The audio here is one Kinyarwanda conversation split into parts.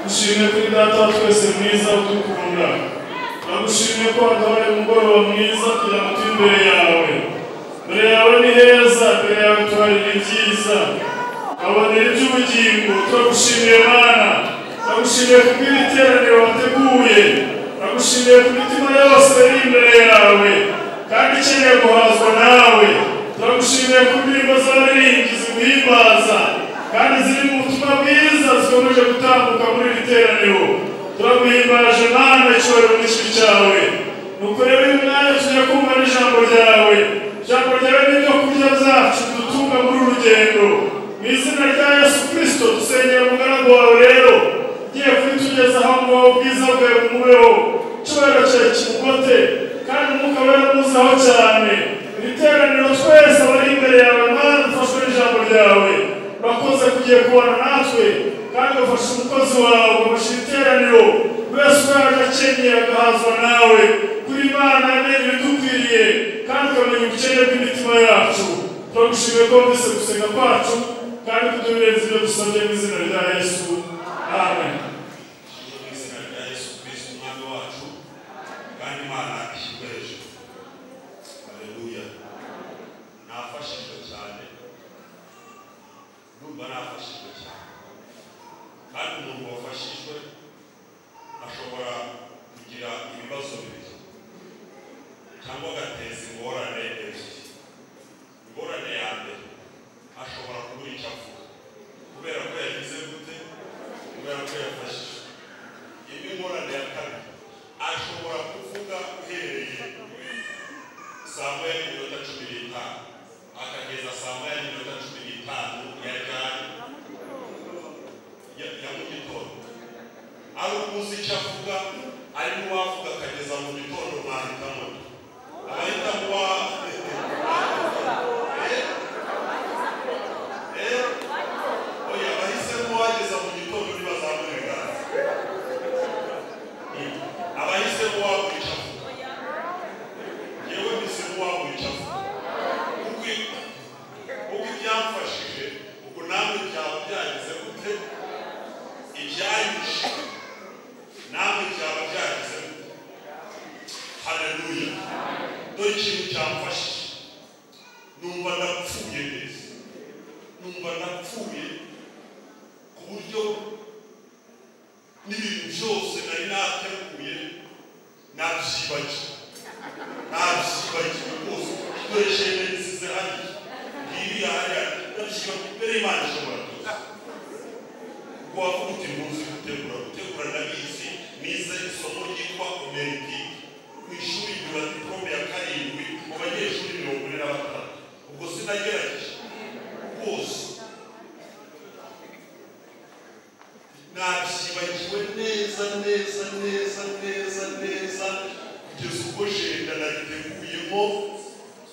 Dushimye kuri data wa twese mwiza udukunda. Turagushimye ko waduhaye umugoroba mwiza kugira ngo tube imbere yawe. Mbere yawe ni heza, mbere yawe tuharira ibyiza. Abonera iby'ubugingo, turagushimiye Mana. Turagushimiye kubw'iri teraniro wateguye. Turagushimiye ku mitima yose iri imbere yawe kandi ikeneye guhazwa nawe. Turagushimiye ku ndirimbo z'abaririmbyi ziguhimbaza kandi ziri mu butumwa bwiza zikomeje gutambuka muri iri teraniro. Turaguhimbaje Mana, icyubahiro n'ijwi cyawe. Nuko rero uyu mwanya tugiye kumva n'ijambo ryawe. Ijambo ryawe ni ibyo kurya byacu dutunga muri uru rugendo. Mu izina rya Yesu Kristo dusengera umugaragu wawe rero ugiye kubitugezaho ngo ubwiza bwawe bumubeho, icyubahiro cyawe kimugote kandi umwuka wera muzaho cyane. Iri teraniro twese abari imbere yawe Mana, dufashwe n'ijambo ryawe. Urakoze kugiye kubana natwe kandi ugafasha umukozi wawe, ugafasha iteraniro wese uraje akenyeye agahazwa nawe. Kuri Mana yamenye ibidukwiriye kandi ukamenya ubukene bw'imitima yacu. Turagushimiye ko wumvise gusenga kwacu kandi kudubirenza ibyo dusabye mu izina rya Yesu. Amen. Mu izina rya Yesu Kristo umwami wacu kandi Imana ishyirwe hejuru. Haleluya. Nafashijwe cyane. Numva nafashijwe cyane. Kandi umuntu wafashijwe ashobora kugira ibibazo bibiri cyangwa agateza ingorane ebyiri. Ingorane ya mbere ashobora kubura icyo avuga kubera ko yagize gute, kubera ko yafashije. Indi ngorane ya kabiri ashobora kuvuga uhereye saa moya n'iminota 15 akageza saa moya n'iminota 15 ya mu gitondo. Ari ukuzi icyo avuga, ari n'uwavuga akageza mu gitondo mwahitamo. Abahitamo abahisemo wageza mu gitondo ntibazamura ibiganza. Abahisemo wabura icyo avuga. Yewe mpisemo wabura icyo avuga. Kuko ibyamfashije ubwo namwe byaba byagize gute, ibyanyishe namwe byaba byagize gute. Haleluya. Dore ikintu cyamfashije, numva ndapfuye neza. Numva ndapfuye ku buryo n'ibintu byose nari nateguye nabyibagiwe rwose. Dore shene nsize hariya ngiriya hariya nabyibagiwe. Mbere Imana ishobora byose. Ubwo wavuga uti muzi gutegura ndabizi, nize isomo ryitwa omeriti mu ishuri nyuma diplome ya 7 mu banyeshuri 43. Ubwo sinagerageje rwose, nabyibagiwe neza kugeza ubwo jenda nabiteguyemo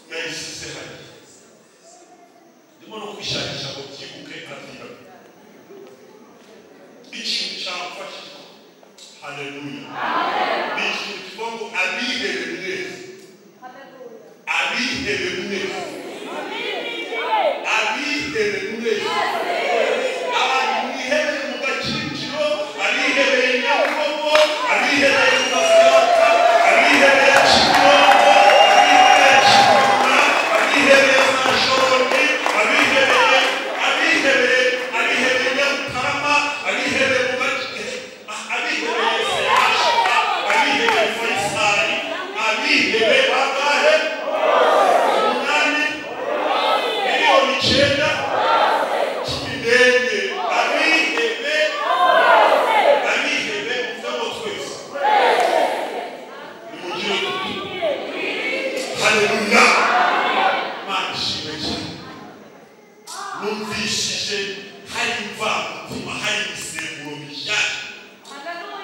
nayisize hariya. Ndimo no kwishakisha ngo byibuke nkabyibagirwa. Ikintu cyamfashije, haleluya, ni ikintu kivuga ngo abihebe mwese. Abihebe mwese. Abihebe mwese. Abantu mwihebeye mu Gakinjiro, abihebeye Nyabugogo, abihebeye mu Masaka, abihebeye Kimironko, abihebeye Kigoma, abihebeye za Shoroni, abihebeye Nyarutarama, abihebeye mu abihebeye Sehashika, abihebeye Faisali, abihebeye bangahe? 8,9,10 abihebe muvamo twese. Haleluya. Mana ishimwe cyane. Numvishije hari imvamutima, hari imisemburo mishyashya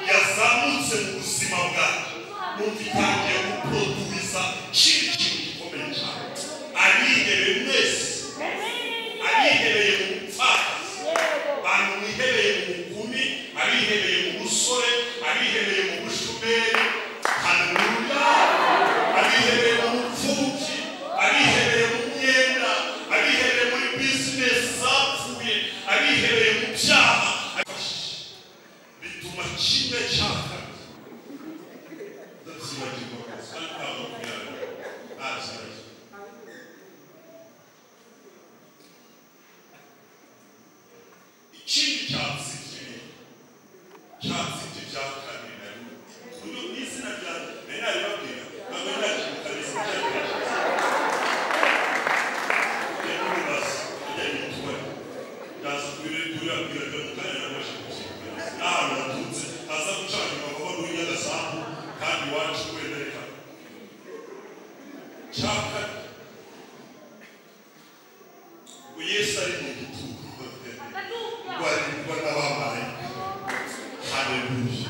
yazamutse mu buzima bwacu. Numva itangiye guproduwiza ikintu gikomeye cyane. Abihebe mwese, abihebeye mu bupfakazi, abantu mwihebeye mu bugumi, abihebeye mu busore, abihebeye mu bushomeri, haleluya, abihebeye mu bupfubyi, abihebeye mu myenda, abihebeye muri bizinesi zapfuye, abihebeye mu byaha, Biblia yabwiraga mutane nabasha kuziga ahantu hatunze aza gucana bakaba n'unya gasambu kandi wacu kwenda reka chaka Yesu ari mu gitugu wari kubona bambaye haleluya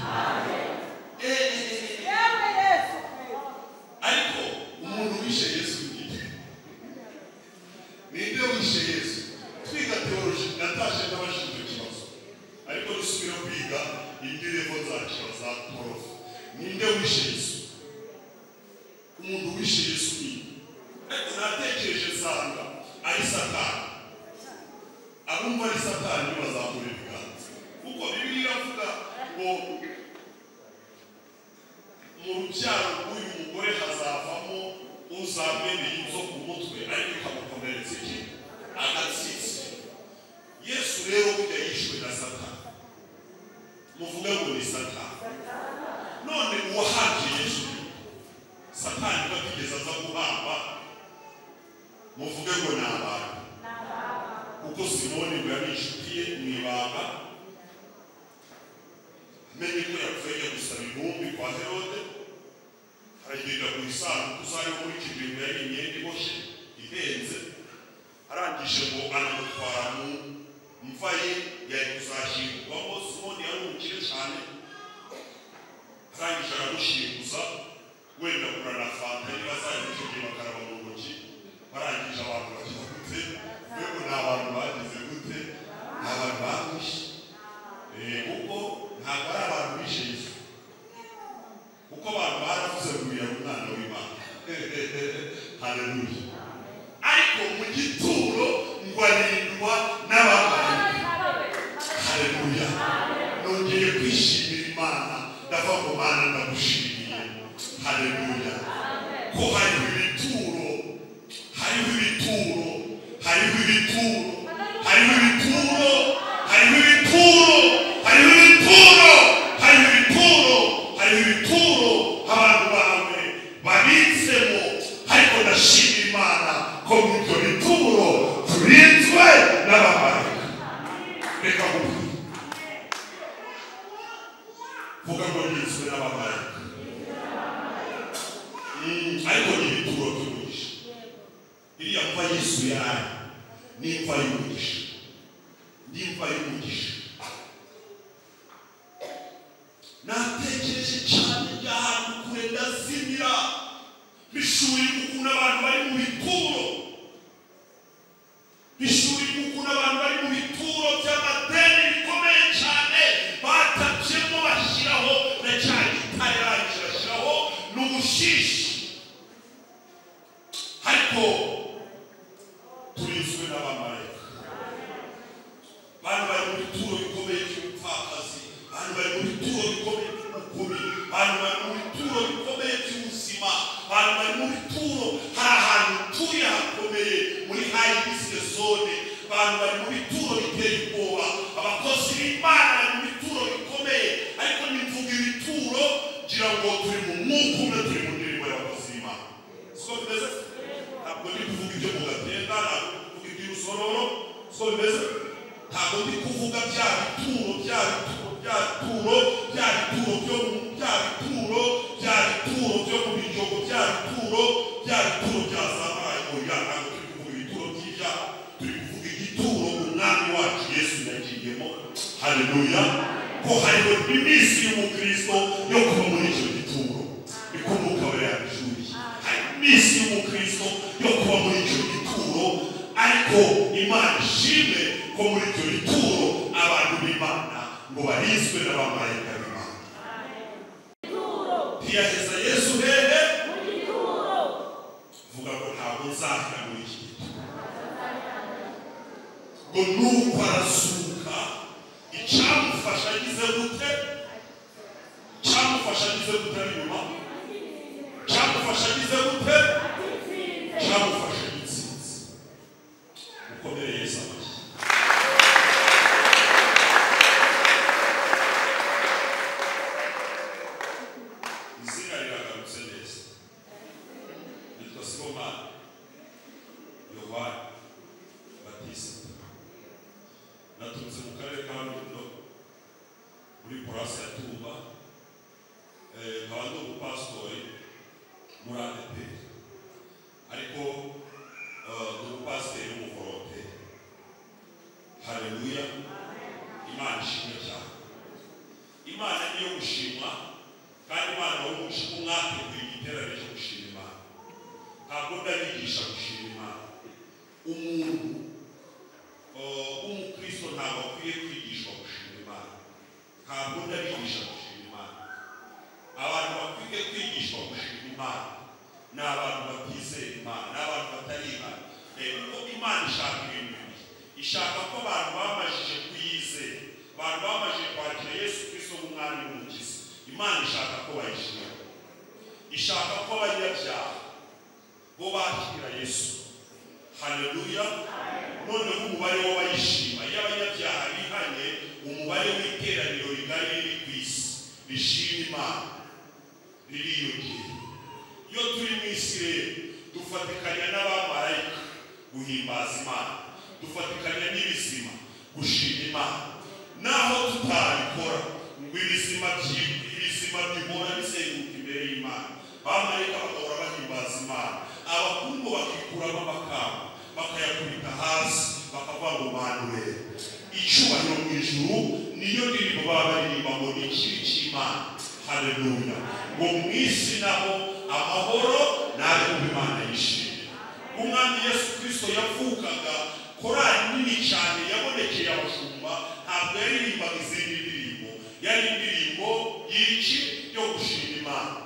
ariko umuntu wishe Yesu ninde wishe Yesu twiga theology natashe n'abashinzwe kibazo ariko dusubira kwiga indirevo zacu za prof ninde wishe Yesu umuntu wishe Yesu ni natekereje sanga ari Satani abumva ari Satani bazamura ibiganza kuko Bibiliya iravuga ngo mu rubyaro rw'uyu mugore hazavamo uzamenye inzo ku mutwe ariko ikamukomeretsa iki agatsitsi Yesu rero burya yishwe na Satani muvuga ngo ni Satani none uwahangiye Yesu Satani batigeze aza guhamba muvuge ngo ni abantu kuko Simoni ngo yari inshuti ye mu ibanga amenye ko yapfuye gusaba ibihumbi kwa Herode aragenda ku isanduku zayo muri kibingo yari imyenda iboshye ihenze arangije ngo anamutwara mu mva ye yari kuzashyingurwamo Simoni yari umukire cyane arangije aramushyinguza wenda kurana fanta niba azajya icyo gihe bakaraba mu ntoki barangije abantu bagira gute mbego ni abantu bagize gute ni abantu bakwishe kuko ntabwo ari abantu bishe Yesu kuko abantu baravuze ngo uyu umwana w'Imana haleluya ariko mu gituro ngo arindwa n'abamarayika haleluya nongeye kwishimira Imana ndavuga ngo Mana ndagushimiye haleluya ko hariho ibituro hariho ibituro hariho ibituro hariho ibituro hariho ibituro hariho ibituro hariho ibituro hariho ibituro abantu bawe babitsemo ariko ndashimira Imana ko mu ibyo bituro turinzwe n'abamarayika reka vuga ngo turinzwe n'abamarayika ariko ni ibituro by'umugisha iriya mva Yesu yari ni imva y'umugisha ni imva y'umugisha natekereje cyane by'ahantu kure ndazimira bishuye ukuntu abantu bari mu bituro bishuye ukuntu abantu bari mu bituro by'amadeni bikomeye cyane batabyemo bashyiraho na cya gitare yarangije bashyiraho n'ubushishi ariko turinzwe n'abamarayika abantu bari mu bituro bikomeye by'ubupfakazi abantu bari mu bituro bikomeye by'ubukumi abantu bari mu bituro bikomeye by'ubuzima abantu bari mu bituro hari ahantu utuye hakomeye muri hayi bisire zone abantu bari mu bituro biteye ubwoba abakozi b'Imana bari mu bituro bikomeye ariko nimvuga ibituro ngira ngo turi mu mwuka umwe turi mu ndirimbo y'abakozi b'Imana siko bimeze ntabwo ndi kuvuga ibyo mu Gatenga ntabwo ndi kuvuga iby'Urusororo siko bimeze ntabwo ndi kuvuga bya bituro bya bituro byo mu bijogo bya bituro bya zamaraye oya ntabwo turi kuvuga ibituro by'ibyaha turi kuvuga igituro umwami wacu Yesu yagiyemo haleluya ko hariho iminsi y'umukristo yo kuba muri icyo gituro niko Mwuka we yabijuriye hari iminsi y'umukristo yo kuba muri icyo gituro ariko Imana ishimwe ko muri icyo gituro abantu b'Imana ngo barizwe n'abamarayika b'Imana ntiyaheza Yesu hehe vuga ngo ntabwo nzahira muri iki gituro ngo nuko arasuka icyamufasha agize gute cyamufasha agize gute nyuma cyamufasha agize gute cyamufasha gitsinzi ukomere Yesu amashyi izina riragarutse neza nitwa Sibomana Yohana Batista naturutse mu karere ka Rulindo muri Porasi ya Tumba, nkaba ndi umupasitori muri ADEPR, ariko ndi umupasiteri w'umuvoronteri. Haleluya, Imana ishimwe cyane. Imana niyo gushimwa, kandi Imana w'umushimwe mwateguye igiterane cyo gushima Imana. Ntabwo ndabigisha gushima Imana. Umuntu w'umukristo ntabwo akwiye kwigishwa gushima Imana. Ntabwo ndabigisha gushima Imana. Abantu bakwiye kwigishwa gushima Imana ni abantu batizera Imana, ni abantu batari Imana. Kuko Imana ishaka ibintu bibiri. Ishaka ko abantu bamajije kuyizera, abantu bamajije kwakira Yesu Kristo nk'umwami n'umukiza. Imana ishaka ko bayishima. Ishaka ko abanyabyaha bo bakira Yesu. Haleluya. None umubare w'abayishima iyo abanyabyaha bihanye, umubare w'iteraniro rigari riri ku isi rishima Imana ririyongera. Iyo turi mu isi rero dufatikanya n'abamarayika guhimbaza Imana, dufatikanya n'ibizima gushima Imana. Naho tutabikora ngo ibizima bihora bisenguka imbere y'Imana, abamarayika bagahora bahimbaza Imana, abakungu bakikuramo amakamba bakayakubita hasi bakavuga ngo Manuel. Icyubahiro mu ijuru niyo ndirimbo baba baririmba ngo ni ikibi cy'Imana. Haleluya. Ngo mu isi naho amahoro naje mu Imana yishimye. Umwami Yesu Kristo yavukaga, korali nini cyane yabonekeye abashumba, ntabwo yaririmbaga izindi ndirimbo, yari indirimbo y'iki yo gushima Imana.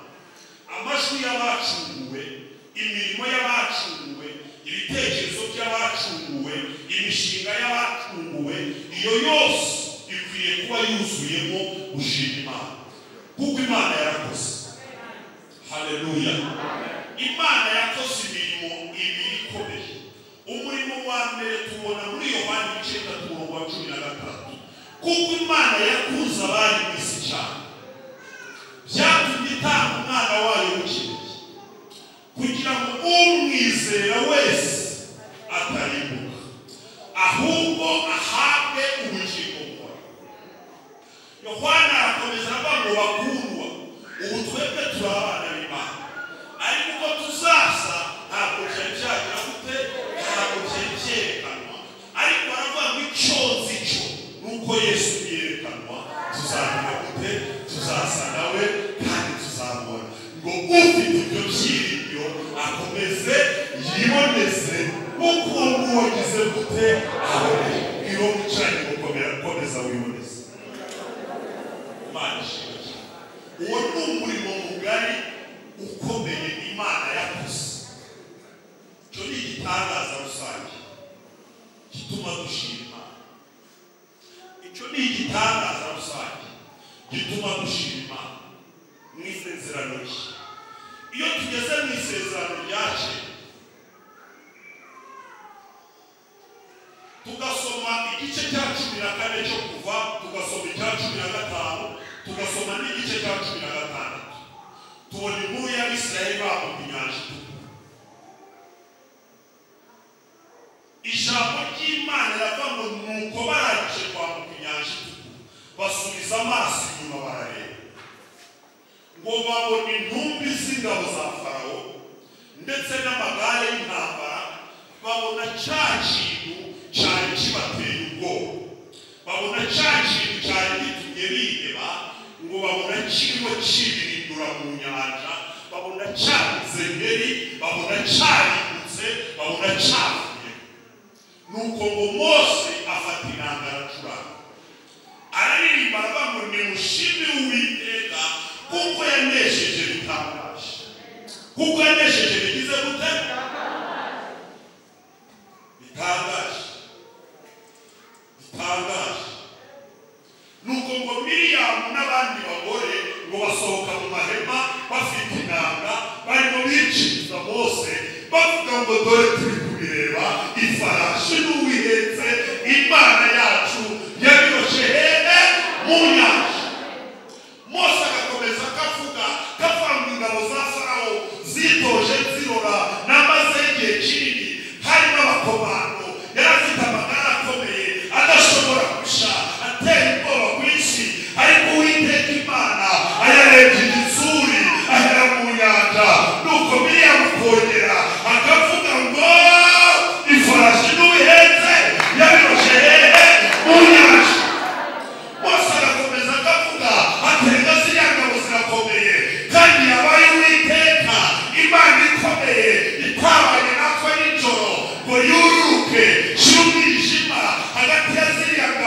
Amajwi y'abacunguwe, imirimo y'abacunguwe, ibitekerezo by'abacunguwe, imishinga y'abacunguwe, iyo yose ikwiye kuba yuzuyemo gushima Imana, kuko Imana yarakoze. Haleluya. Imana yakoze imirimo ibiri ikomeye. Umurimo wa mbere tubona muri Yohana 3:13, kuko Imana yakuze abari mu isi cyane, byatumye itanga umwana wayo w'ikinege, kugira ngo umwizera wese atarimbuka, ahubwo ahabwe ubugingo buhoraho. Yohana arakomeza avuga ngo bakundwa, ubu twebwe turi abana b'Imana, ariko uko tuzaza ntabwo cyari cyagira gute, ntabwo cyari cyerekanwa, ariko aravuga ngo icyo nzi cyo nuko Yesu yerekanwa, tuzamenya gute, tuzasa nawe kandi tuzamubona. Ngo ufite ibyo byiringiro akomeze yiboneze, kuko uwo nguwo agize gute abone. Iyo wicaranye gukomeza wiboneze. Imana ishimwe cyane. Uwo ni umurimo mugari ukomeye Imana yakoze. Icyo ni igitangaza rusange gituma dushima. Icyo ni igitangaza rusange gituma dushima mu isezerano rye. Iyo tugeze mu isezerano ryacu tugasoma igice cya 14 cyo kuva, tugasoma icya 15, tugasoma n'igice cya 16, tubona inkuru y'Abisirayeli bambuka inyanja itukura. Ijambo ry'Imana riravuga ngo nuko barangije kwambuka inyanja itukura, basubiza amaso inyuma barareba, ngo babona intumbi z'ingabo za Farawo ndetse n'amagare y'intambara. Babona cya kintu cyari kibateye ubwoba, babona cya kintu cyari gitumye biheba, ngo babona kirimo kibirindura mu nyanja, babona cyabuze ngeri, babona cyarimbutse, babona cyavuye. Nuko ngo Mose afata inanga aracuranga, araririmba aravuga ngo nimushimire Uwiteka kuko yanesheje bitangaje, kuko yanesheje bigize gute, bitangaje. Nuko ngo Miriyamu n'abandi bagore ngo basohoka mu mahema bafite inanga, barimo biciriza Mose bavuga ngo dore turi kubireba ifarashi n'uwihetse, Imana yacu yabiroshe hehe mu nyanja. Mose agakomeza akavuga ngo ingabo za Farawo zitoje zirora n'amaze igihe kinini, harimo abakomando, yari afite amagara akomeye adashobora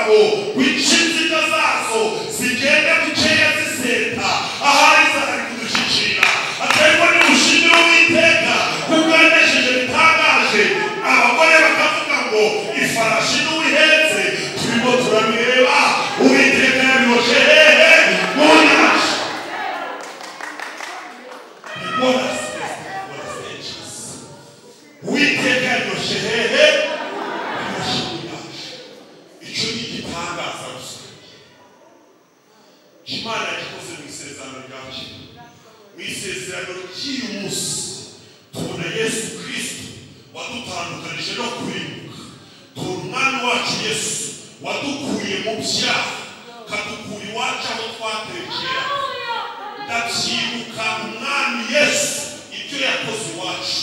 ingabo w'icinzika zazo zigenda bukeya ziseta ahari zari kudushikira aterwa n'umushimiro w'Iteka kuganesheje bitangaje abagore bakavuga ngo ifarashi n'uwihetse turimo turabireba Uwiteka yabiboshe hehe mu nyanja Uwiteka yabiboshe hehe icyo ni igitangaza gusa Imana yakoze mu isezerano ryacu mu isezerano ry'uyu munsi tubona Yesu Kristo wadutandukanije no kurimbuka tubona umwami wacu Yesu wadukuye mu byaha kadukura iwacu aho twatekera ndabyibuka umwami Yesu ibyo yakoze iwacu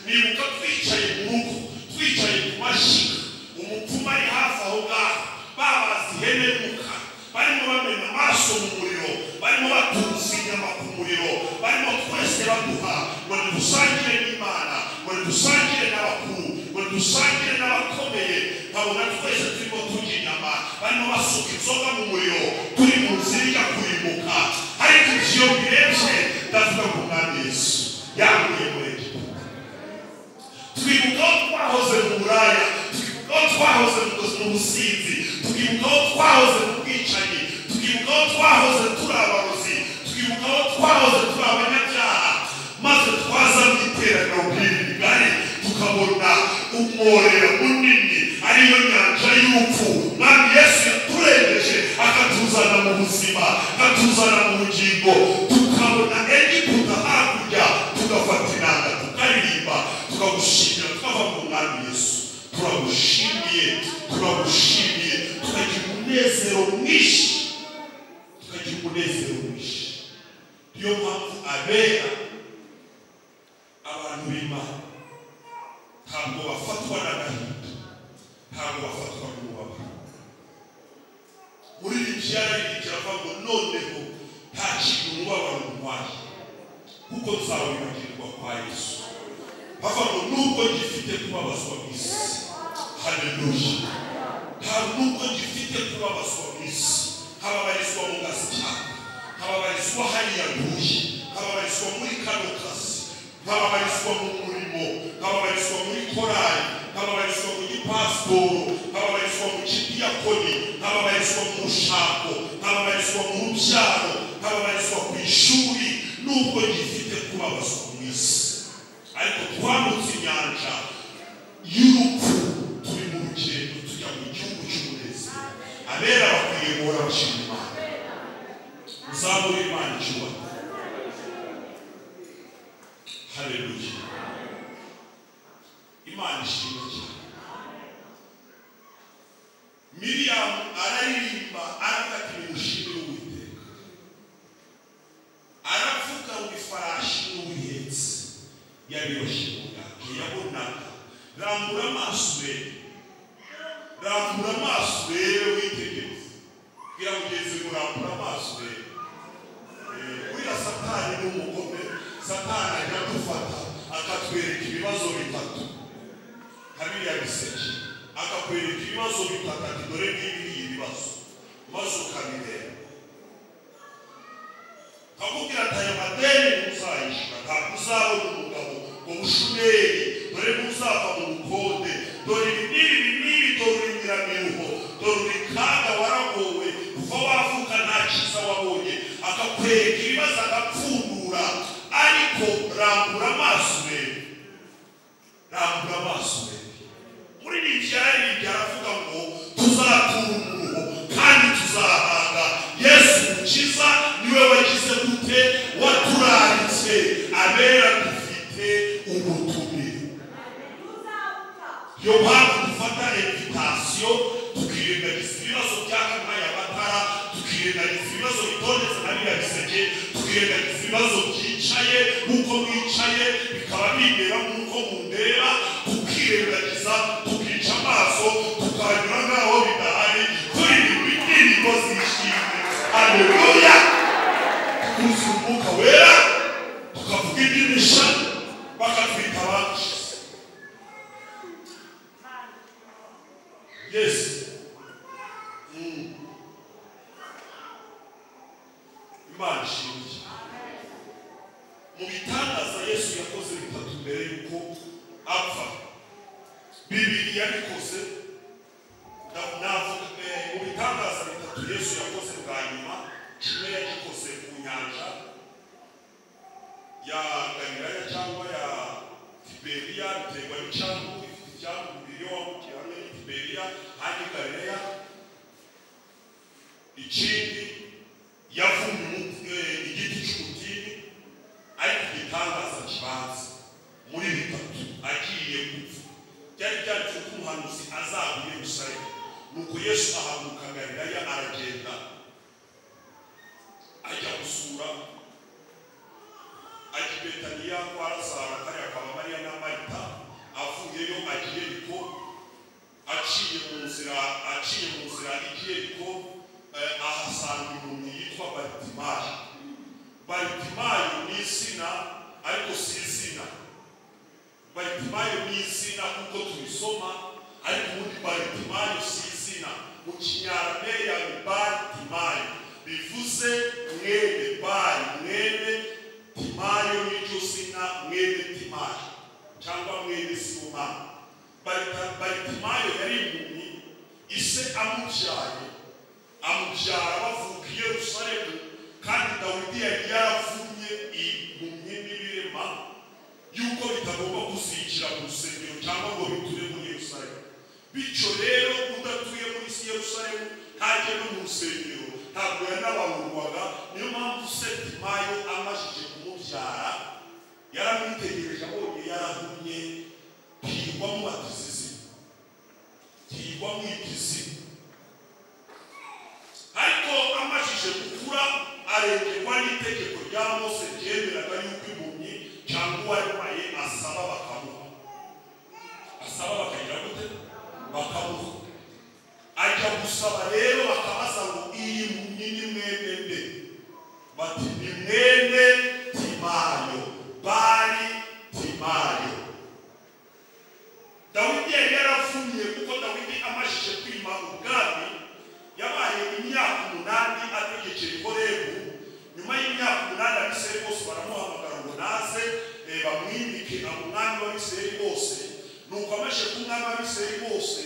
nibuka twicaye mu rugo twicaye ku mashyiga umupfumu ari hafi aho ngaho babaza ihene y'umukara barimo bamena amaraso mu muriro barimo batunze inyama ku muriro barimo twese baduha ngo dusangire n'Imana ngo dusangire n'abakuru ngo dusangire n'abakomeye nkabona twese turimo turya inyama barimo basuka inzoga mu muriro turi mu nzira ijya kurimbuka ariko iyo birebye ndavuga ngo umwami Yesu yanguye muri Egiputa twibuka aho twahoze mu buraya twibuka aho twahoze mu businzi twibuka aho twahoze mu bwicanyi twibuka aho twahoze turi abarozi twibuka aho twahoze turi abanyabyaha maze twaza mu iteraniro bw'ibigari tukabona umworera munini ariyo nyanja y'urupfu mwami Yesu yaturengeje akatuzana mu buzima akatuzana mu bugingo tukabona Egiputa hakurya tugafata inanga tukaririmba tukagushimira tukava mu mwami Yesu turagushimiye tukagira umunezero mwinshi niyo mpamvu abera abantu b'Imana ntabwo bafatwa n'agahinda ntabwo bafatwa n'umubabaro muri iri byararikira ngo noneho nta kintu umubabaro ntwaye kuko nzawibagirwa kwa Yesu bava ngo nubwo gifite kubabazwa mu isi haleluya nta nubwo gifite kubabazwa mu isi hababarizwa mu gasya hababarizwa hariya ntuye hababarizwa muri kano kazi hababarizwa mu murimo hababarizwa muri korali hababarizwa mu gipasitoro hababarizwa mu kidiyakoni hababarizwa mu rushako hababarizwa mu rubyaro hababarizwa ku ishuri nubwo gifite kubabazwa mu isi ariko twambutse inyanja y'urupfu turi mu rugendo tujya mu gihugu cy'umunezero abera bakwiye guhora bashima Imana uzabura Imana icyubahiro haleluya Imana ishimwe cyane Miriyamu araririmba aravuga ati nimushimire Uwiteka aravuga ngo ifarashi n'uwihetse yabiroshye mu bwake yabonaga rambura amaso rero witegereze bwira mugenzi ngo rambura amaso rero buriya Satani n'umugome Satani ajya dufata akatwereka ibibazo bitatu habiriya biseke akakwereka ibibazo bitatu ati dore ngibi ibibazo maze ukabireba akakubwira ati aya madeni ntuzayishyura ntabwo uzabona umugabo ngo bushumeri dore ntuzava mu bukode dore ibi dore imiramiruho dore urikaga waragowe kuva wavuka nta cyiza wabonye akakwereka ibibazo agapfundura ariko rambura amaso rero muri iri byari byaravuga ngo tuzatura umuruho kandi tuzahanga Yesu Mukiza niwe wagize gute waturaritse abera dufite ubutumire yo mpamvu dufata invitation tukirengagiza ibibazo by'akamwa y'amatara tukirengagiza ibibazo bitondetse na biriya biseke tukirengagiza ibibazo byicaye nk'uko mwicaye bikaba bindeba nk'uko mundeba tukirengagiza tukica amaso tukanyura nk'aho bidahari turirimba indirimbo zishimye haleluya tukuzuza umwuka wera tukavuga indimisha bakatwita abakisha Yesu icyambu ifite icyambu bibiri wambukiye hamwe n'Itiberiya handi Galileya. Ikindi yavumye igiti cy'umutini ariko igitangaza kibanza muri bitatu agiye gupfa. Byari byanditse ko umuhanuzi azaba i Yerusalemu. Nuko Yesu ahaguruka Galileya aragenda ajya gusura ajya i Betaniya kwa Lazaro kariya kwa Mariya na Marita. Avuyeyo agiye Yeriko aciye mu nzira igiye Yeriko ahasanga umuntu yitwa Baritimayo. Baritimayo ni izina ariko si izina. Baritimayo ni izina kuko tubisoma ariko ubundi Baritimayo si izina. Mu Kinyarameya ni Baritimayo bivuze mwene Bari, mwene Timayo n'iryo zina mwene Timayo cyangwa mwene Simoni. Baritimayo yari impumyi, ise amubyara bavuka i Yerusalemu, kandi Dawidi yari yaravumye impumyi n'ibirema yuko bitagomba kuzikira mu rusengero cyangwa ngo biture muri Yerusalemu. Bityo rero udatuye muri Yerusalemu ntajye no mu rusengero ntabwo yanabahurwaga. Niyo mpamvu Timayo amajije kumubyara yaramwitegereje abonye yarahumye higwa mu batisizi, higwa mu ipisi. Ariko amajije gukura arengerwa n'itegeko rya Mose ryemeraga yuko impumyi cyangwa uwaremaye asaba bakamuha, asaba bakagira gute bakamuha. Ajya gusaba rero bakabaza ngo iyi mpumyi ni mwene nde? Bati ni mwene Timayo, Bari Timayo. Dawidi yari yaravumye kuko Dawidi amajije kwima ubwami yabaye imyaka 8 ategekera i Horebu. Nyuma y'imyaka 8 abisirayeli bose baramuhamagara ngo naze bamwimike umwami w'abisirayeli bose. Nuko amajije ku mwami w'abisirayeli bose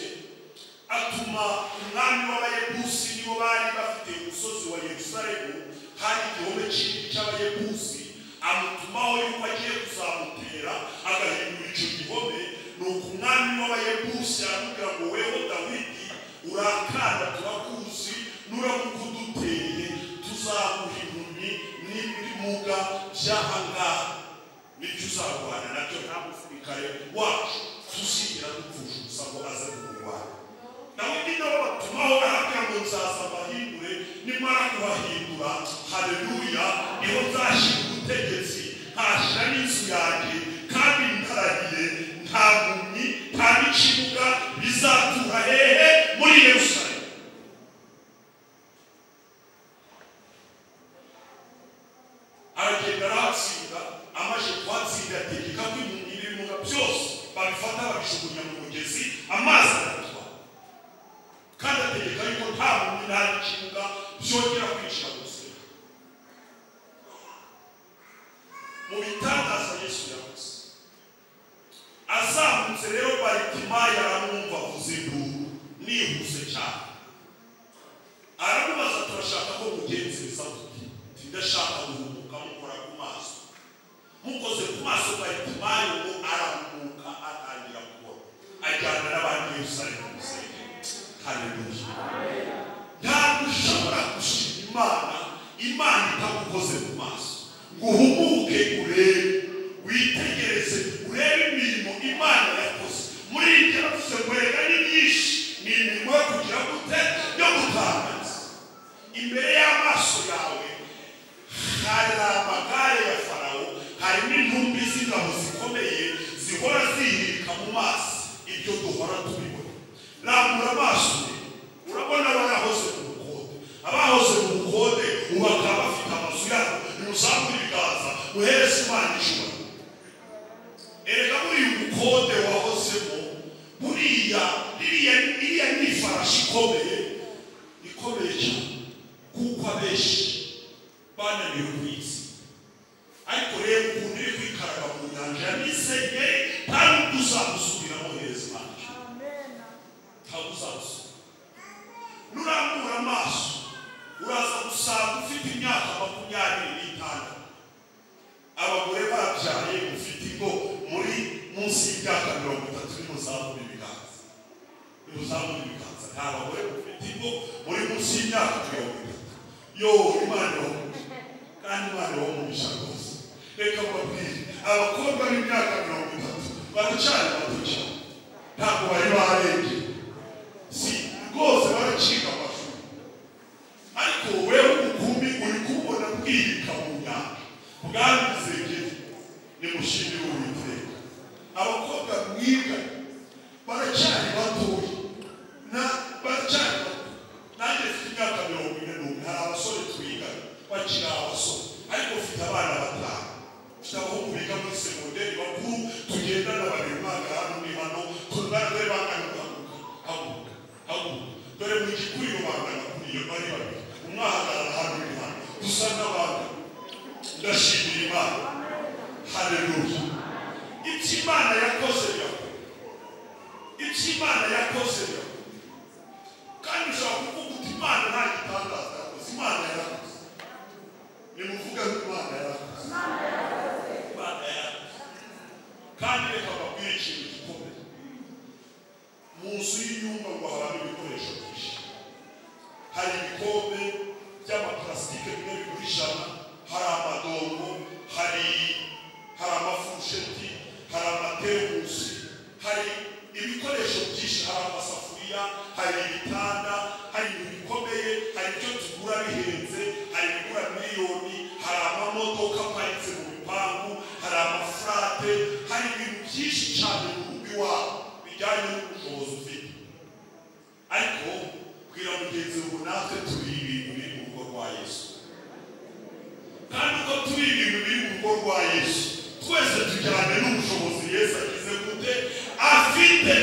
atuma umwami w'Abayebusi, nibo bari bafite umusozi wa Yerusalemu, hari igihome kinini cy'Abayebusi. Amutumaho yuko agiye kuzamutera agahindura icyo gihome. Nuko umwami w'Abayebusi aramubwira ngo weho Dawidi urakanda turakuzi, nuramuka uduteye tuzaguha impumyi n'ibimuga by'ahangaha, nibyo uzarwana nabyo. Nta musirikare wacu tuzigira dupfusha ubusa ngo aze kurwana. Dawidi nawe batumaho arabwira ngo nzaza bahindure, nimara kubahindura haleluya niho nzashyira ubutegetsi, nkashyira n'inzu yanjye, kandi ndarahiye nta mpumyi nta n'ikibuga bizatura hehe muri Yerusalemu. Aragenda arahatsinda, amaze kuhatsinda ategeka ko impumyi n'ibimuga byose babifata babishugunya mu mugezi, amazi aratwara. Kandi ategeka yuko nta mpumyi nta n'ikibuga byongera kwinjira mu rusengero. Mu bitangaza Yesu yakoze, azamutse rero Baritimayo aramwumva avuza induru nihuse cyane. Aramubaza turashaka ko mugenzereza muti, ndashaka guhumuka mukora ku maso. Mukoze ku maso Baritimayo ngo arahumuka atangira kubona, ajyana n'abandi Yerusalemu mu rusengero. Haleluya. Ntabwo ushobora gushima Imana itagukoze ku maso ngo uhumuke urebe, witegereze urebe imirimo Imana yakoze. Muri ibyo yavuze ngo reka ni myinshi, ni imirimo yo kugira gute yo gutangaza. Imbere y'amaso yawe hari amagare ya Farawo, hari n'intumbi z'ingabo zikomeye zihora zihirika mu mazi. Ibyo duhora tubibona. Rambura amaso urabona barahoze mu bukode. Abahoze mu bukode ubu bakaba bafite amazu yabo. Nimuzamure ibiganza muhereze Imana ijuru. Erega muri uyu bukode wahozemo, iriya ni ifarashi ikomeye cyane, kuko abenshi bananiwe ku isi. Ariko rero ukuntu iri kwikaraga mu nyanja ya Misege, nta n'ubwo uzagusubiramo hereza Imana ijuru. Ntabwo uzagusubira. Nurambura amaso uraza gusanga ufite imyaka 25. Abagore babyaye ufite ingo muri munsi y'imyaka 30. nimuzamure ibiganza nta bagore mufite ingo muri munsi y'imyaka 30 yo Imana irahumuje kandi Imana irahumurisha rwose reka mbabwire abakobwa b'imyaka 30 baracari bato cyane ntabwo bari barenge si rwose baracika amashuri ariko wewe ukumi uri kubona bwirika mu myaka bwabizegere nimushimire Uwiteka abakobwa mwiga baracari batoya na baracari nanjye mfite imyaka 40 hari abasore twiga bakiri abasore ariko mfite abana batanu mfite abahungu biga muri segonderi bakuru tugendana bari umwaka hano ni hano tungana dore bangana haguruka dore mu gikuriro bangana kuri iyo bari babiri umwahagarara hano ni hano dusa n'abandi ndashimira Imana haleluya Imana yakoze Imana yakoze kandi ushaka kuvuga uti Imana nta gitangaza yakoze Imana yarakoze nimuvuga ko Imana yarakoze kandi reka babwire ikintu gikomeye mu nzu y'inyumba ngo habamo ibikoresho byinshi hari ibikombe by'amaparasitike bimwe bigurishana hari amadongo hari amafurusheti hari amateremusi hari ibikoresho byinshi hari amasafuriya hari ibitanda hari ibintu bikomeye hari ibyo tugura bihenze hari ibigura miliyoni hari amamodoka aparitse mu bipangu hari amafurate hari ibintu byinshi cyane mu rugo iwabo bijyanye n'ubushobozi ufite ariko bwira mugenzi wawe natwe turi ibintu biri mu rugo rwa Yesu kandi uko turi ibintu biri mu rugo rwa Yesu twese tujyane n'ubushobozi Yesu agize gute afite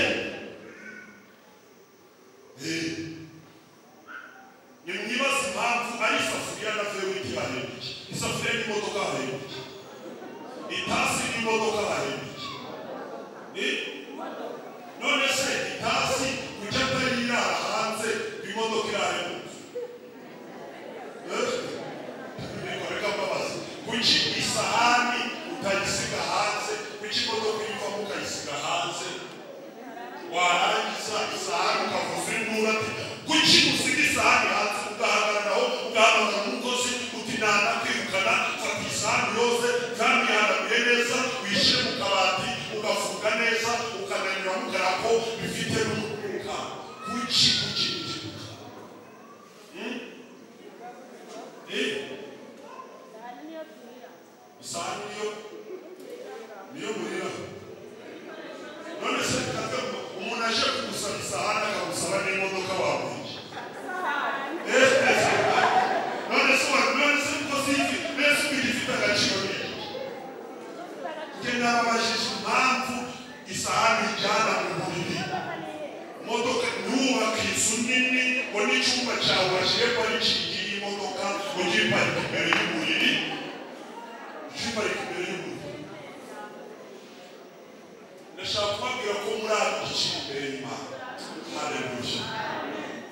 nimwibaza impamvu ari isafuriya na vewiti harembye isafuriya n'imodoka harembye itasi n'imodoka harembye none se itasi kujya atari irara hanze imodoka irarembye reka mbabazi kuki isahani utayisiga hanze kuki imodoka ivamo ukayisiga hanze warangiza isahani ukavuza induru ati kuki usiga isahani hanze ugahagararaho ugahamagara umukozi uti nanakwirukana fata isahani yose kandi ihanaguye neza wishyire mu kabati ugafunga neza ukananira mugarako bifite n'umutekano kuki isahani niyo murira none se umuntu aje kugusaba isahani akagusaba n'imodoka wabuje none se uko sifi mbese ugifite agaciro njye nababajije impamvu isahani ijyana mu buriri imodoka ntubake inzu nini ngo n'icyumba cyawe washyire parikingi y'imodoka ugiye parika imbere y'uburiri ugiparika imbere y'uburiri ndashaka kubabwira ko muri abo giciro imbere y'Imana haleluya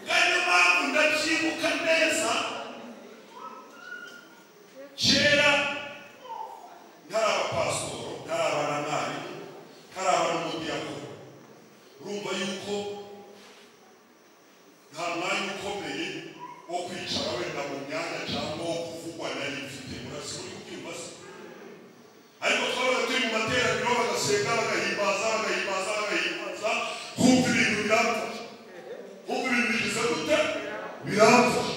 kandi mpamvu ndabyibuka neza kera ntaraba pasitoro ntaraba na mwarimu ntaraba n'umudiyakoni urumva yuko nta mwanya ukomeye wo kwicara wenda mu myanya cyangwa wo kuvugwa nari mfite murasi uri kubyumva se ariko twabaga turi mu materaniro bagasenga bagahimbaza kumva ibintu biramfasha kumva ibintu bigize gute biramfasha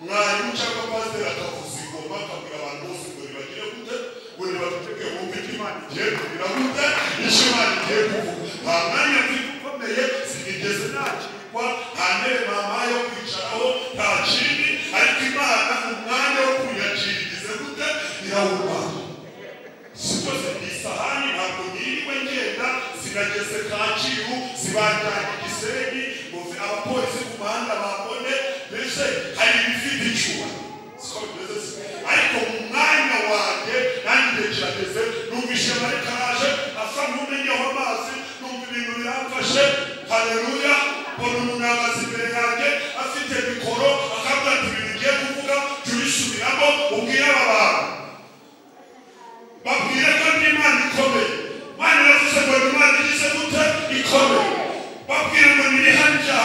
mwarimu cyangwa pasiteri akavuza ingoma akabwira abantu bose ngo nibagire gute ngo nibatege bumve icyo Imana igiye kugira gute icyo Imana igiye kuvuga nta mwanya mfite ukomeye sinigeze nakirwa nta ntebe mama yo kwicaraho nta kindi ariko Imana umwanya wo kuyakira igize gute irawubaha sikoze isahani ntabwo niriwe ngenda sinageze Kacyiru zibajyanye Gisenyi abapolisi ku muhanda babone mbese hari ibifite icyuma siko bimeze ariko mu mwanya wanjye nanjye kirageze numvise mareka araje asa n'umenyeho amazi numva ibintu biramfashe haleluya mbona umuntu ahagaze imbere yanjye afite mikoro akavuga ati ibintu ugiye kuvuga jya ubisubiramo ubwire aba bantu babwire ko n'Imana ikomeye Imana yavuze ngo Imana igize gute ikomeye babwire ngo niri hanja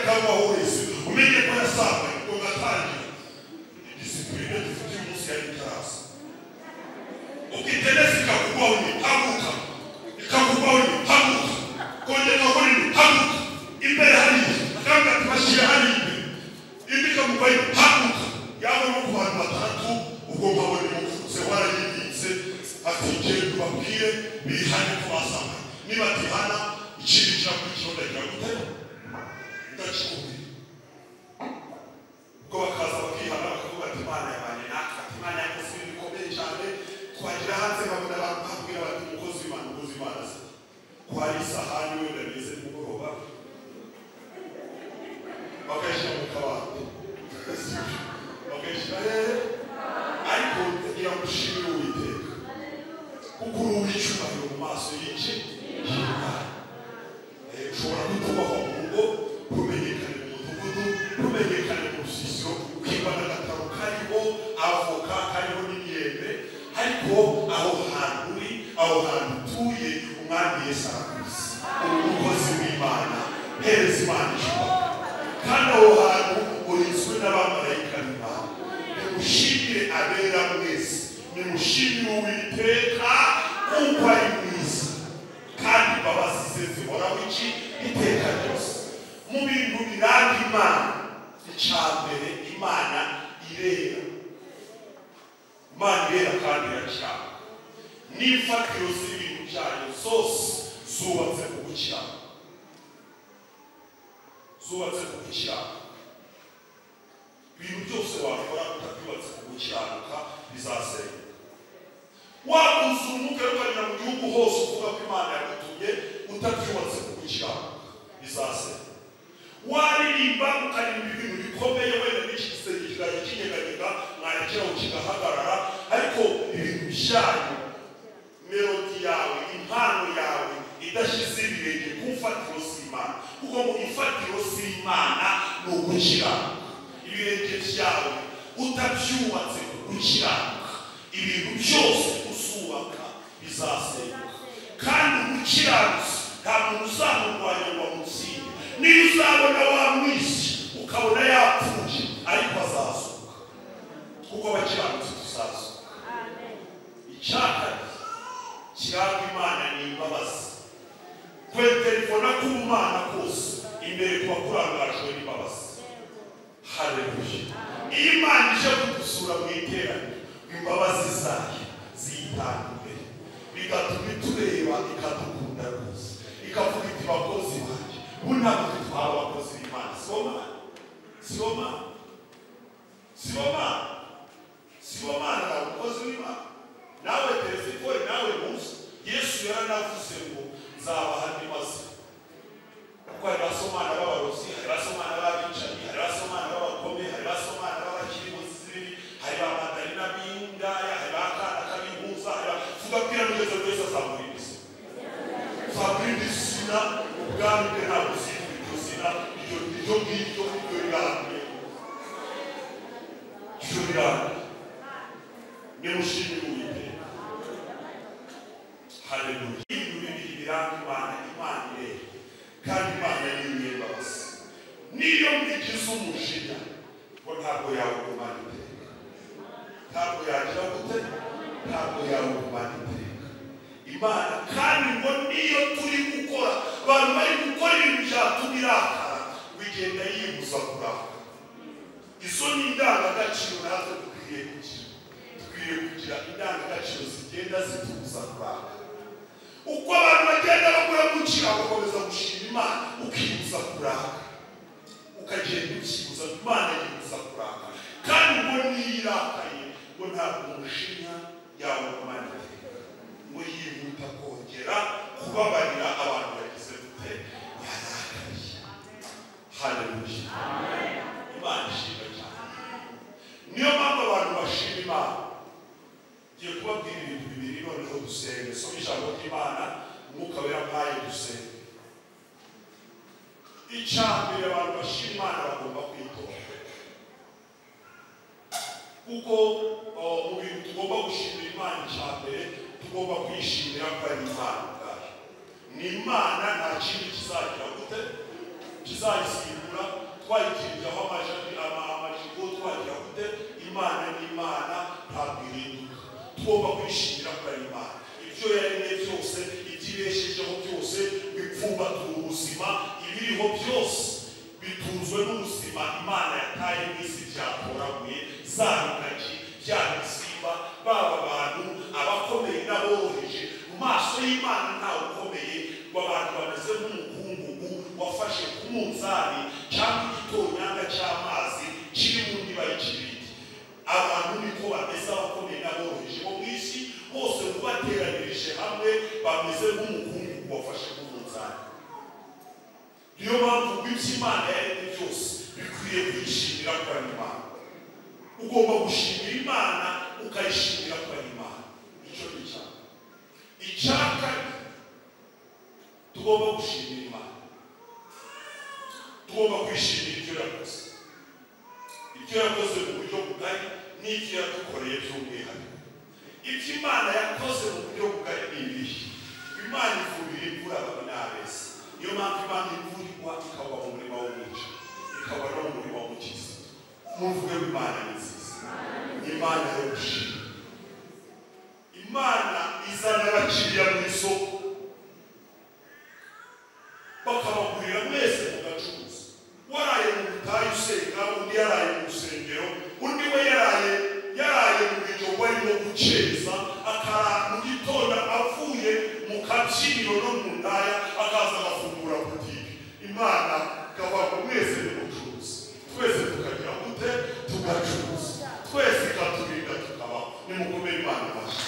kama wese umenye ko yasanga ngo gatangira discipline dufite umunsi ya terasi ukitenesi kakugwa uni haguka kakugwa uni haguka kongera ko ni haguka imbere hari kanga tubashira hari indika mubaye haguka yabo no kubantu batatu ubwo mbabone mufutse warayibitse atije kubabwire bihane ko basanga niba tihana ikindi cyakurikira gute ndakikubwira ubwo bakaza bakihana bakavuga ati Imana yabanye natwe ati Imana yakoze ibintu bikomeye cyane twagira hanze babona abantu babwira bati umukozi w'Imana se kwari isahani wenda bize mugoroba bakayishyira mu kabati bakayishyira ariko kugira ngo ushimire Uwiteka kuko uri uw'icyubahiro mu maso y'iki ushobora kutubaho mu rugo kumenyekana mu mudugudu kumenyekana mu rusisiro ukibana agataro kariho avoka kariho n'imyembe ariko aho hantu uri aho hantu utuye umwami Yesu arakuzi uri umukozi w'Imana hereza Imana ijambo kandi aho hantu urinzwe n'abamarayika b'Imana nimushimire abera mwese nimushimire Uwiteka kuko ari mwiza kandi imbabazi ze zihoraho iki iteka ryose mu bintu biranga Imana icyambere Imana irera kandi iracyanga n'ifatiro z'ibintu byayo zose zubatse ku gukiranuka ibintu byose wakora utabyubatse ku gukiranuka bizasenyuka wakuze umuke ukagera mu gihugu hose uvuga ko Imana yagutumye utabyubatse ku gukiranuka bizasenyuka waririmba ukaririmba ibintu bikomeye wenda n'iki gisenge kiraje kinyeganyega mwarekeraho kigahagarara ariko ibintu byanyu melodi yawe impano yawe idashyize ibirenge ku mfatiro z'Imana kuko mu ifatiro z'Imana ni ugukiranuka ibirenge byawe utabyubatse ku gukiranuka ibintu byose uzubaka bizasenyuka kandi umukiranutsi nta muntu uzamurwanya ngo amutsinde niyo uzabona wamwishe ukabona yapfuye ariko azazuka kuko abakiranutsi tuzazuka icyaka kiranga Imana ni imbabazi kweterefona k'Imana kose imbere kuba kurangajwe n'imbabazi haleluya iyo Imana ije kudusura mu iteraniro imbabazi zayo ziyitanga imbere bigatuma itureba ikadukunda rwose ikavuga iti bakozi banjye bunabwo twaba abakozi b'Imana sibomana nawe umukozi w'Imana nawe telefone nawe muzi Yesu yaranavuze ngo nzabaha ndimaze kuko hari basomana b'abarozi hari basomana b'abicanyi hari basomana b'abakomeye hari basomana b'abakirimuzi zibiri hari ba Madalina b'indaya hari bakana kabimpuza hari vuga bwira mugeze wese azamurindisina sina ubwami bwe ntabwo uzikura iryo zina iryo ngiryo rirambuye iryo rirambuye nimushimire Uwiteka haleluya ibintu bibiri biranga Imana irera kandi Imana ni inyembabazi niyo mbigize umujinya ngo ntabwo yawugumana iteka ntabwo yagira gute ntabwo yawugumana iteka Imana kandi ngo niyo turi gukora abantu bari gukora ibintu byatuma irakara bigenda yibuza kurakara izo ni indangagaciro natwe dukwiriye kugira indangagaciro zigenda zitubuza kurakara uko abantu bagenda bakora gukira bakomeza gushima Imana ukibuza kurakara ukagenda ukibuza Imana yibuza kurakara kandi ngo niyirakaye ngo ntabwo umushinya yawugumana iteka ngo yihuta kongera kubabarira abantu bagize gute yarakariye haleluya Imana ishimwe cyane niyo mpamvu abantu bashima Imana ngiye kubabwira ibintu bibiri noneho dusenge soma ijambo ry'Imana umwuka wera mpaye dusenge icyambere abantu bashima Imana bagomba kwitonda kuko mu bintu tugomba gushimira Imana icyambere tugomba kwishimira ko ari Imana ubwayo ni Imana nta kindi kizagira gute kizayisimbura twayikirizaho amajigo twagira gute Imana n'Imana ntabwo ihinduka tugomba kwishimira ko ari Imana ibyo yaremye byose ibyibeshejeho byose bipfumbatura ubuzima ibiriho byose bitunzwe n'ubuzima Imana yataye mu isi byatoraguye za rugagi bya bisimba baba abantu abakomeye n'aboroheje mu maso y'Imana ntawe ukomeye ngo abantu bameze nk'umukungugu wafashe ku munzani cyangwa igitonyanga cy'amazi kiri mu ndiba y'ikibindi abantu niko bameze abakomeye n'aboroheje bo mu isi bose bateranirije hamwe bameze nk'umukungugu wafashe ku munzani niyo mpamvu iby'Imana yaremye byose bikwiye kwishimira ko ari Imana ugomba gushimira Imana ukayishimira ko ari Imana icyo ni icyaka tugomba gushimira Imana tugomba kwishimira ibyo yakoze mu buryo bugari n'ibyo yadukoreye by'umwihariko ibyo Imana yakoze mu buryo bugari ni ibihe Imana ivubira imvura n'abeza niyo mpamvu Imana imvura igwa ikagwa mu murima w'umucyo ikagwa no mu murima w'umukiza muvuge ngo Imana ni nziza Imana yo gushima Imana izana abakiriya mu isoko bakabagurira mwese mugacuruza waraye mu butayu usenga undi yaraye mu rusengero undi we yaraye mu bijogo arimo guceza akara mu gitondo avuye mu kabyiniro no mu ndaya akaza agafungura butike Imana ikavuga mwese mucuruza twese tukagira gute tugacuruza twese ikaturinda tukabaho nimukomere Imana amashyi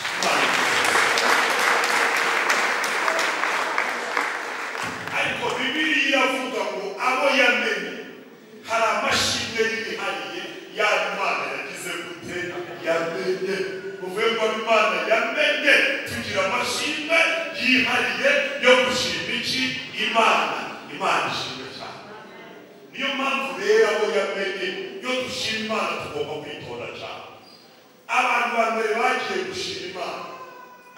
ariko Bibiliya iravuga ngo abo yamenye hari amashimwe yihariye yaba Imana yagize gute yamenye uvuye ngo Imana yamenye tugira amashimwe yihariye yo gushima iki Imana ishimwe cyane niyo mpamvu rero abo yamenye yo dushima Imana tugomba kwitonda cyane abantu ba mbere bagiye gushima Imana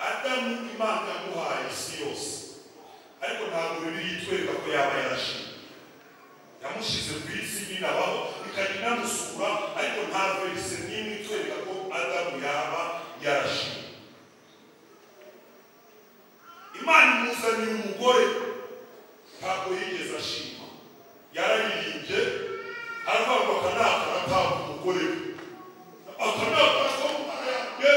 Adamu Imana yamuhaye isi yose ariko ntabwo Bibiliya itwereka ko yaba yarashimye yamushyize ku isi nyine abaho ikajya inamusura ariko nta verisi n'imwe itwereka ko Adamu yaba yarashimye Imana imuzaniye umugore ntabwo yigeze ashima yararirimbye aravuga ngo akanaka aratanga umugore we akanaka ko umwana yanjye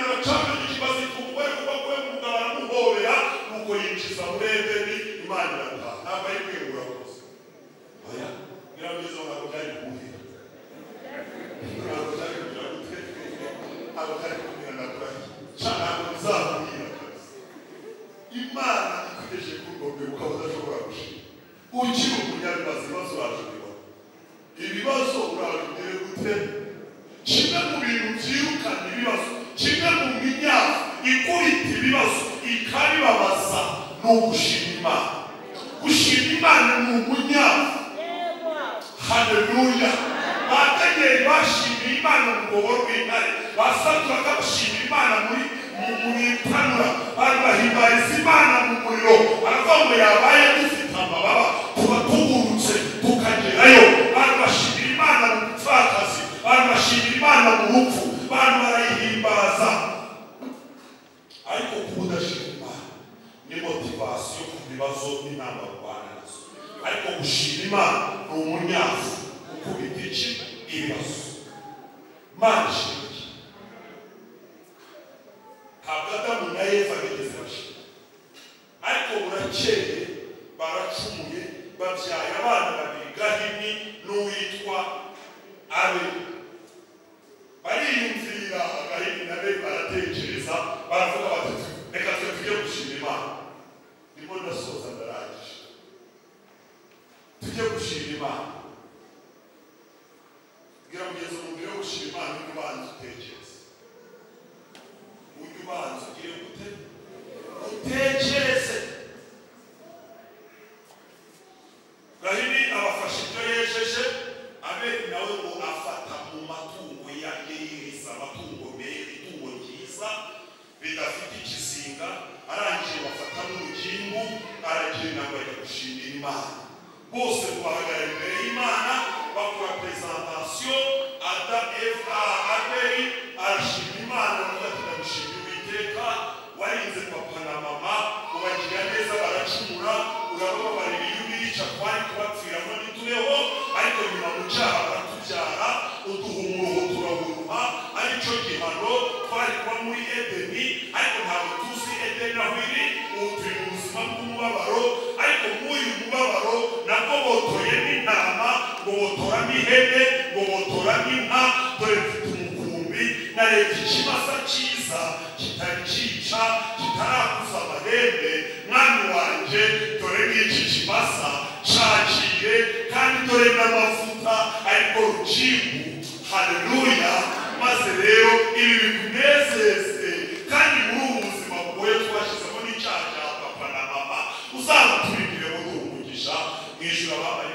aracana ikibazo cy'umugore kuko kwe umugabo aramuhobera nuko yinjiza muri Edeni Imana irataha ntabwo ari kwegura rwose oya birameze ntabwo byari kuhira ntabwo byari kugira gute ntabwo byari kuhira ndakurahiye ntabwo bizamuhira Imana ikugejeje kuri urwo rwego ukaba udashobora gushima ukiri umunyabibazo ibibazo uraje kubibona ibibazo urabigere gute kimwe mu bintu byirukana ibibazo kimwe mu minyafu ikubita ibibazo ikabibabaza ni ugushima Imana gushima Imana ni umunyafu haleluya bategeye bashimiye Imana mu rwobo rw'intare basatura bashima Imana muri itanura bahimbaza Imana mu muriro aravuga ngo yabaye dufite amababa tuba tugurutse tukagerayo bashimira Imana mu bupfakazi bashimira Imana mu rupfu barayihimbaza ariko kudashima Imana ni motivasiyo ku bibazo n'inama rwanda nazo ariko gushima Imana ni umunyafu ukubita iki ibibazo Imana ishimwe ntabwo Adamu na Eva bigeze bashima ariko burakeye baracumuye babyaye abana babiri Gahini n'uwitwa Abeli bariyumvira Gahini na Abeli baratekereza baravuga bati reka tujye gushima Imana ndimo ndasoza ndarangije tujye gushima Imana bwira mugenzi umubiri wo gushima Imana ujye ubanza utekereza ujye ubanza ugire gute utekereze Gahini abafashe ibyo yejeje Abeli nawe ngo afata mu matungo yihisa amatungo meza itungo ryiza bidafite ikizinga arangije bafata n'urugimbu aragenda ngo ajya gushimira Imana bose bahagara imbere y'Imana bakora presentation. Abeli arashima Imana ati ndagushimira Uwiteka warinze papa na mama ubagira neza baracumura urababarira iyo bica twari kubapfiramo ntitubeho ariko nyuma mu cyaha baratubyara uduhumuruho turahuruha aricyo gihano twari kuba muri Edeni ariko ntabwo tuzi Edeni aho iri ubu turi mu buzima bw'umubabaro ariko mw'uyu mubabaro nabwo botoye n'intama ngo botoramo ihene ngo botoramo inka dore mfite umukumbi narebye ikimasa cyiza kitari cyica kitarakuza amahembe mwami wanje dore ngiki kimasa caciye kandi dore n'amavuta ariko rucimbu. Haleluya. Maze rero ibi bikunezeze kandi muri ubu buzima bugoye twashyizemo n'icyaha cya papa na mama uzabaturindire muri uwo mugisha mwijuru ababaye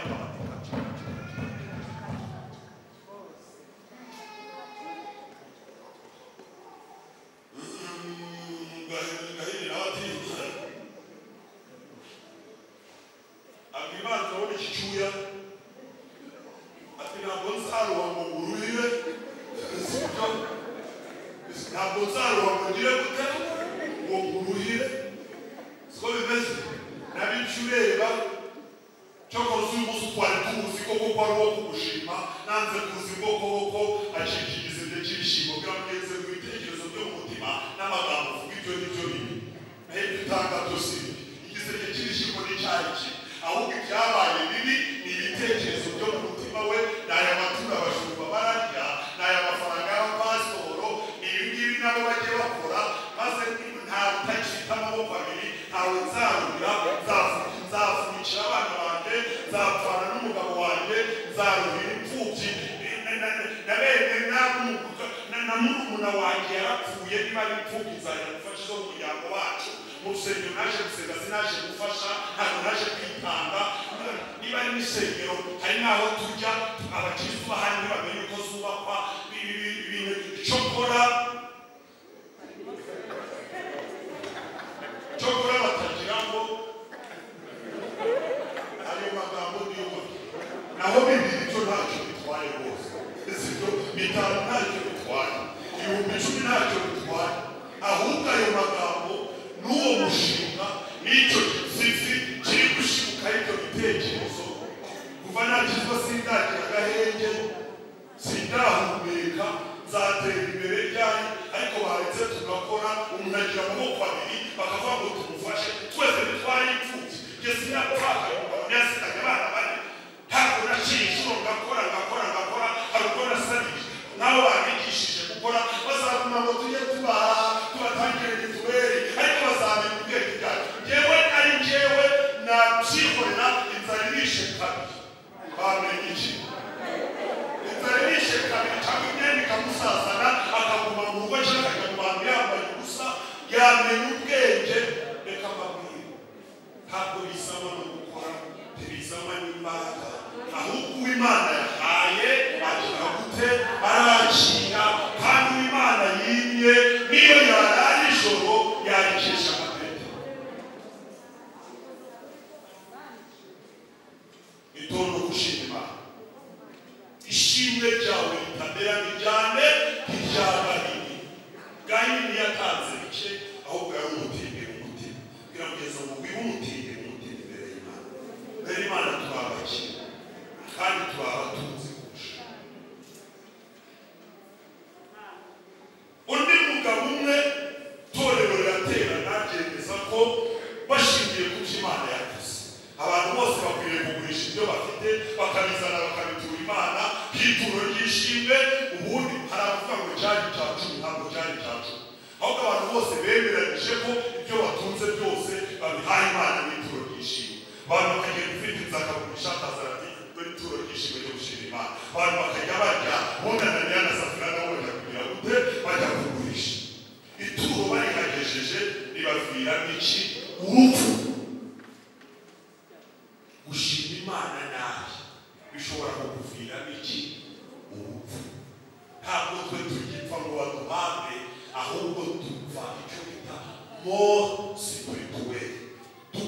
more spiritual.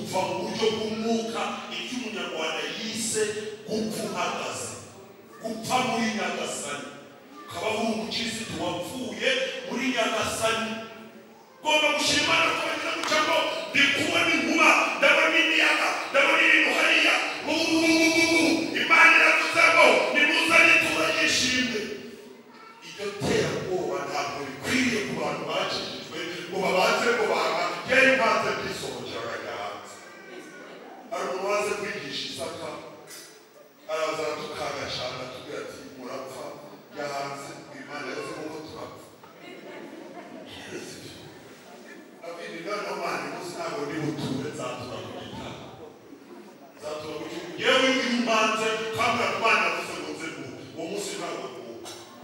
From which you move, if you uhagaze gupfa muri Nyagasani kabaho umukirisitu wapfuye muri Nyagasani gomba gushima Imana ko bagira gucamo ndi kubona inkuba ndabona imiyaga ndabona ibintu hariya Imana iravuze ngo nimuzane itura ry'ishimwe iryo terabwoba ntabwo rikwiriye ku bantu bakijijwe ngo babanze ngo yari imanza byisohokeraga hanze hari umuntu waze kwigisha Isaka araza tukagashaka tugira ati murapfa yahanze Imana yavuze ngo turapfa abindi none Imana imuzi ntabwo ndi buture nzatura ku gitabo nzatura ku gihugu yewe imanze kandi Imana yavuze ngo nze uwo munsi ntabwo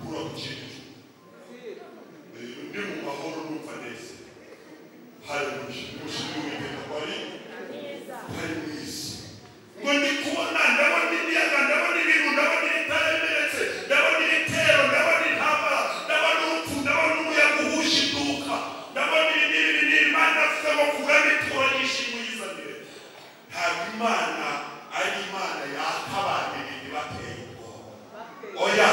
kura ku kintu ndi mu mahoro numva neza hari mushimwe w'Uwiteka kwari mu isi ngo ndi kubona ndabona imiyaga ndabona ibintu ndabona ibitaremeretse ndabona ibitero ndabona intambara ndabona urupfu ndabona umuyaga uhusha iduka ndabona ibintu Imana afite ngo kugana itura ry'ishimwe yizanire ntabwo Imana ari Imana yatabana ibintu bateye ubwoba oya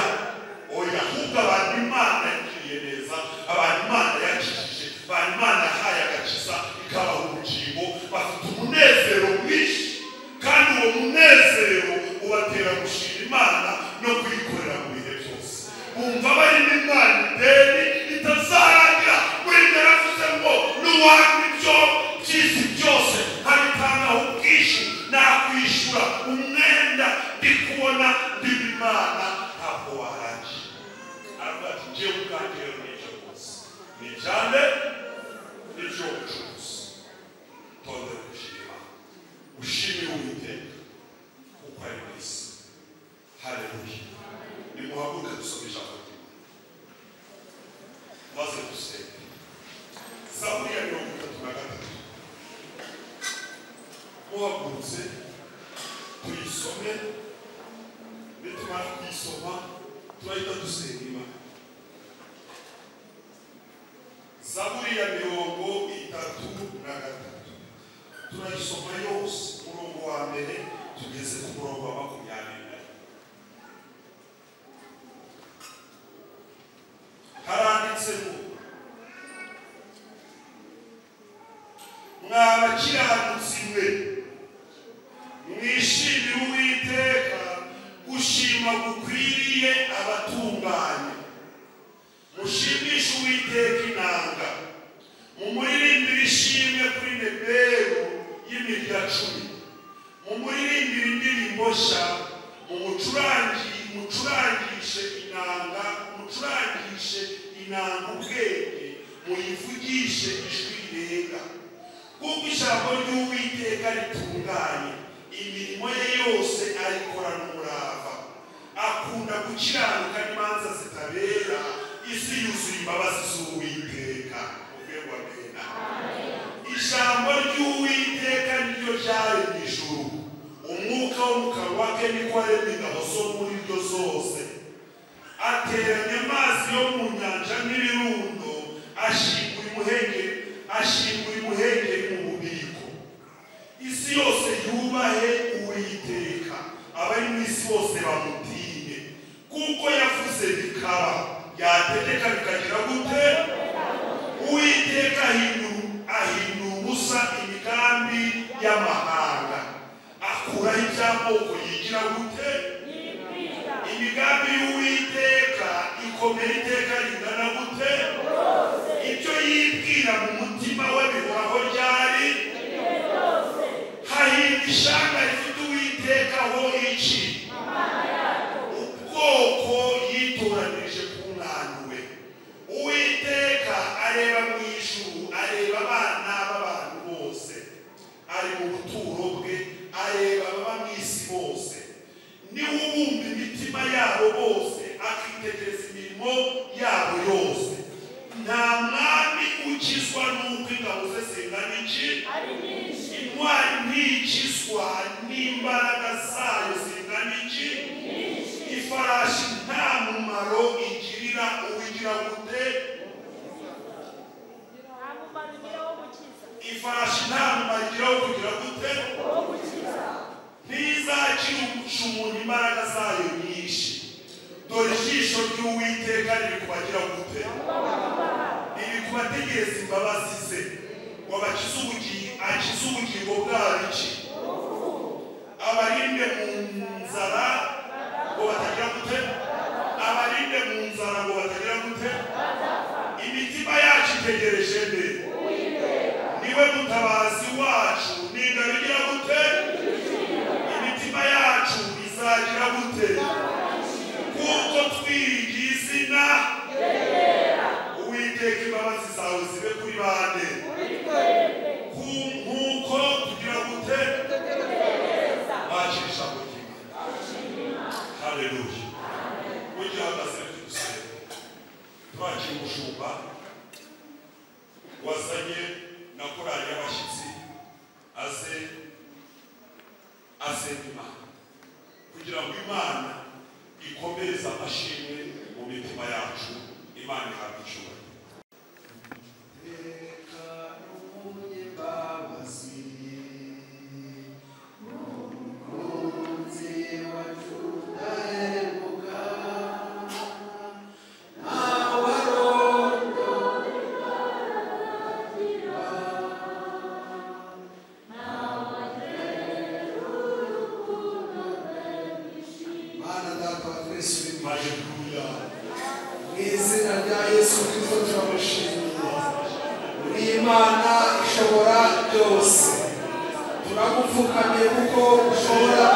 ahubwo abantu Imana yagiriye neza abantu Imana yakijije abantu Imana yahaye agakiza ikabaha ubugingo bafite umunezero mwinshi kandi uwo munezero ubatera gushima Imana no kuyikorera mu bihe byose bumva bari n'Imana ideni itazarangira muri yaravuze ngo n'uwanga ibyo by'isi byose habitangaho ubwishyu nakwishura umwenda ndi kubona ndi Imana ntabwo warangiye aravuga ati njyewe ubwanjye rero n'ibyo rwose ni cyane n'ibyo bucuruzi tonde gushima ushimire Uwiteka kuko ari mwiza haleluya nimuhaguruke dusome ijambo ry'Imana maze dusenge Zaburi ya 33 muhagurutse tuyisome nitumara kuyisoma turahita dusenga Imana Zaburi ya 33 turayisoma yose umurongo wa mbere tugeze ku murongo wa 20 haranditse ngo mwabakiranutsi mwe mwishimire Uwiteka gushima gukwiriye abatunganye mushimishe Uwiteka inanga mumuririmbire ishimwe kuri Neberu y'imirya 10 mumuririmbire indirimbo nshya mucurangishe inanga ubwenge muyivugishe ijwi rirenga kuko ijambo ry'Uwiteka ritunganye imirimo ye yose ayikorana umurava akunda gukiranuka n'imanza zitabera isi yuzuye imbabazi z'Uwiteka ubwego amena ijambo ry'Uwiteka niryo ryaremye ijuru umwuka wo mu kanwa ke niko aremye ingabo zo muri ryo zose ateranya amazi yo mu nyanja n'ibirundo ashingura imuhengeri mu bubiko isi yose yubahe Uwiteka abari mu isi bose bamutinye kuko yavuze bikaba yategeka bikagira gute Uwiteka ahindura ubusa imigambi y'amahanga akuraho iby'amoko yigira gute imigambi y'Uwiteka ikomera iteka ringana gute ibyo yibwira mu mutima we bihoraho ryari hahinda ishanga rifite Uwiteka ho iki ubwoko yitoranirije ku mwana we Uwiteka areba mu ijuru areba abana b'abantu bose ari mu buturo bwe areba ababa mu isi bose niwe ubumba imitima yabo bose akitegereza imirimo yabo yose nta mwami ukizwa n'uko ingabo ze zingana iki intwari ntikizwa n'imbaraga zayo zingana iki ifarashi nta mumaro igirira uwigira gute ifarashi nta mumaro igira wo kugira gute ntizacira kirusha umuntu imbaraga zayo nyinshi. Dore ijisho ry'Uwiteka riri kubagira gute? Riri kubategereza imbabazi ze, ngo akize ubugingo bwabo iki? Abarinde mu nzara ngo batagira gute? Abarinde mu nzara ngo batagira gute? Imitima yacu itegereje nde? Niwe mutabazi wacu, ningabigira gute? Imitima yacu izagira gute? Kuko twiringiye izina Uwiteka, imbabazi zawe zibe kuri bande? Nkuko tugira gute? Bakira ijambo ry'Imana. Haleluya. Ujye uhagaze tugusenge. Twakira umushumba wazanye na korali y'abashyitsi aze Imana, kugira ngo Imana ikomereze amashimwe mu mitima yacu. Imana ihabwe icyubahiro. Imana ishobora byose, turagupfukamiye kuko ushobora